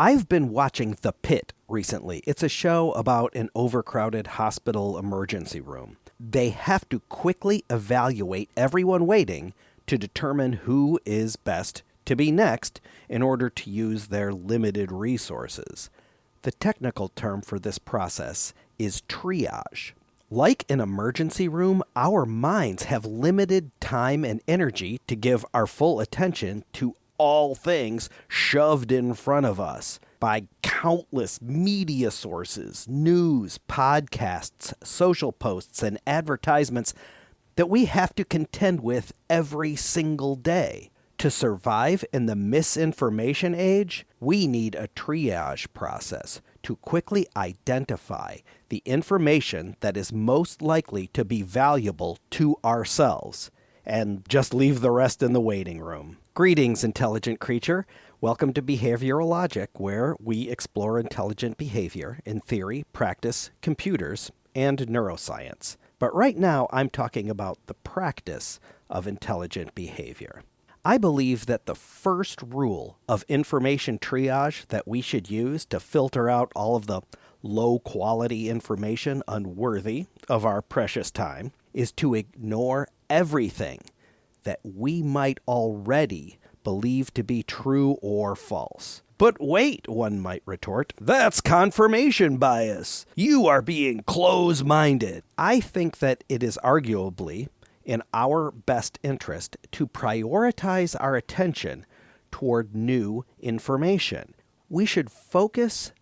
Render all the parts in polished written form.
I've been watching The Pit recently. It's a show about an overcrowded hospital emergency room. They have to quickly evaluate everyone waiting to determine who is best to be next in order to use their limited resources. The technical term for this process is triage. Like an emergency room, our minds have limited time and energy to give our full attention to all things shoved in front of us by countless media sources, news, podcasts, social posts, and advertisements that we have to contend with every single day. To survive in the misinformation age, we need a triage process to quickly identify the information that is most likely to be valuable to ourselves, and just leave the rest in the waiting room. Greetings, intelligent creature. Welcome to Behavioral Logic, where we explore intelligent behavior in theory, practice, computers, and neuroscience. But right now, I'm talking about the practice of intelligent behavior. I believe that the first rule of information triage that we should use to filter out all of the low-quality information unworthy of our precious time is to ignore everything that we might already believe to be true or false. But wait, one might retort, that's confirmation bias. You are being close-minded. I think that it is arguably in our best interest to prioritize our attention toward new information. We should focus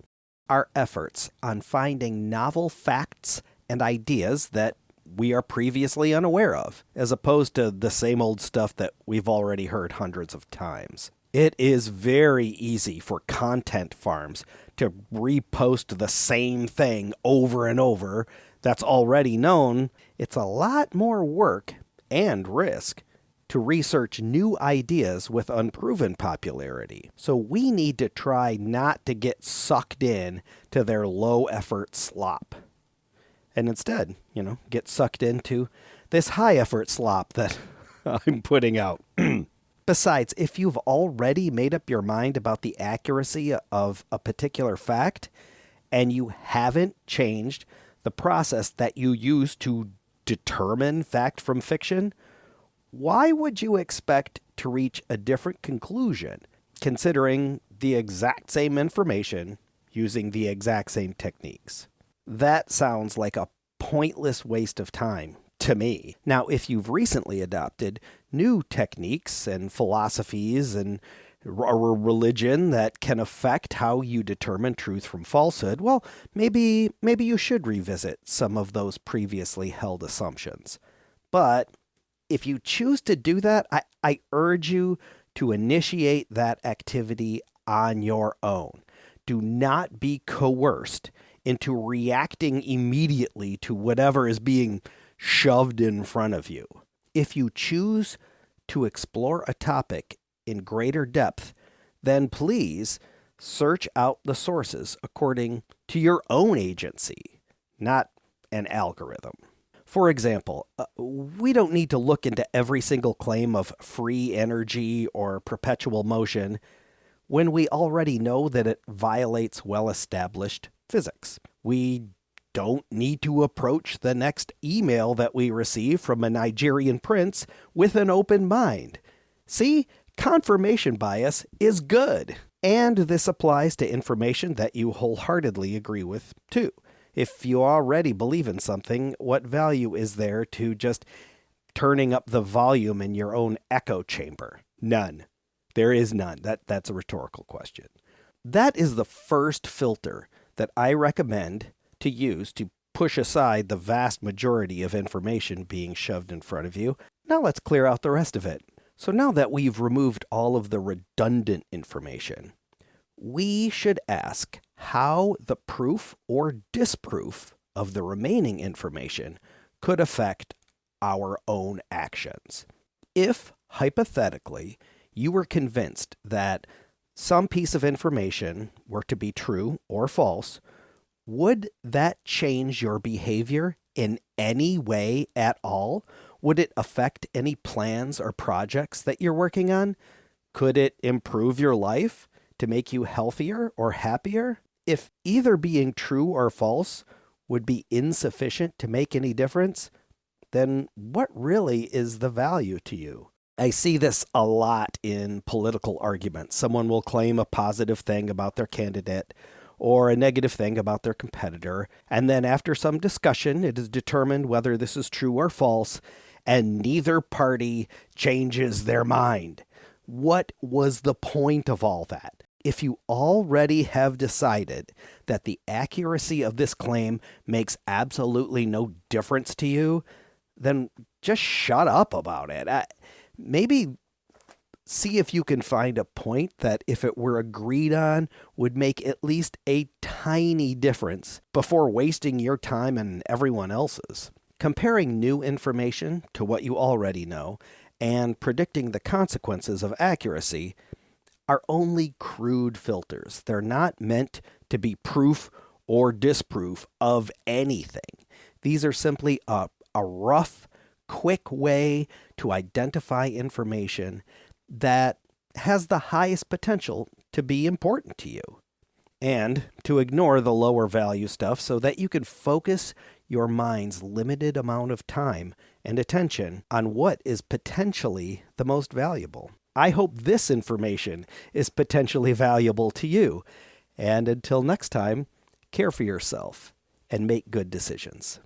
our efforts on finding novel facts and ideas that we are previously unaware of, as opposed to the same old stuff that we've already heard hundreds of times. It is very easy for content farms to repost the same thing over and over that's already known. It's a lot more work and risk to research new ideas with unproven popularity. So we need to try not to get sucked in to their low-effort slop. And instead, get sucked into this high-effort slop that I'm putting out. Besides, if you've already made up your mind about the accuracy of a particular fact, and you haven't changed the process that you use to determine fact from fiction, why would you expect to reach a different conclusion, considering the exact same information using the exact same techniques? That sounds like a pointless waste of time to me. Now, if you've recently adopted new techniques and philosophies and a religion that can affect how you determine truth from falsehood, well, maybe you should revisit some of those previously held assumptions. But if you choose to do that, I urge you to initiate that activity on your own. Do not be coerced into reacting immediately to whatever is being shoved in front of you. If you choose to explore a topic in greater depth, then please search out the sources according to your own agency, not an algorithm. For example, we don't need to look into every single claim of free energy or perpetual motion when we already know that it violates well-established physics. We don't need to approach the next email that we receive from a Nigerian prince with an open mind. See, confirmation bias is good. And this applies to information that you wholeheartedly agree with, too. If you already believe in something, what value is there to just turning up the volume in your own echo chamber? None. There is none. That's a rhetorical question. That is the first filter that I recommend to use to push aside the vast majority of information being shoved in front of you. Now let's clear out the rest of it. So now that we've removed all of the redundant information, we should ask how the proof or disproof of the remaining information could affect our own actions. If, hypothetically, you were convinced that some piece of information were to be true or false, would that change your behavior in any way at all? Would it affect any plans or projects that you're working on? Could it improve your life? to make you healthier or happier? If either being true or false would be insufficient to make any difference, then what really is the value to you? I see this a lot in political arguments. Someone will claim a positive thing about their candidate or a negative thing about their competitor, and then after some discussion, it is determined whether this is true or false, and neither party changes their mind. What was the point of all that? If you already have decided that the accuracy of this claim makes absolutely no difference to you, then just shut up about it. Maybe see if you can find a point that, if it were agreed on, would make at least a tiny difference before wasting your time and everyone else's. Comparing new information to what you already know and predicting the consequences of accuracy are only crude filters. They're not meant to be proof or disproof of anything. These are simply a rough, quick way to identify information that has the highest potential to be important to you, and to ignore the lower value stuff so that you can focus your mind's limited amount of time and attention on what is potentially the most valuable. I hope this information is potentially valuable to you. And until next time, care for yourself and make good decisions.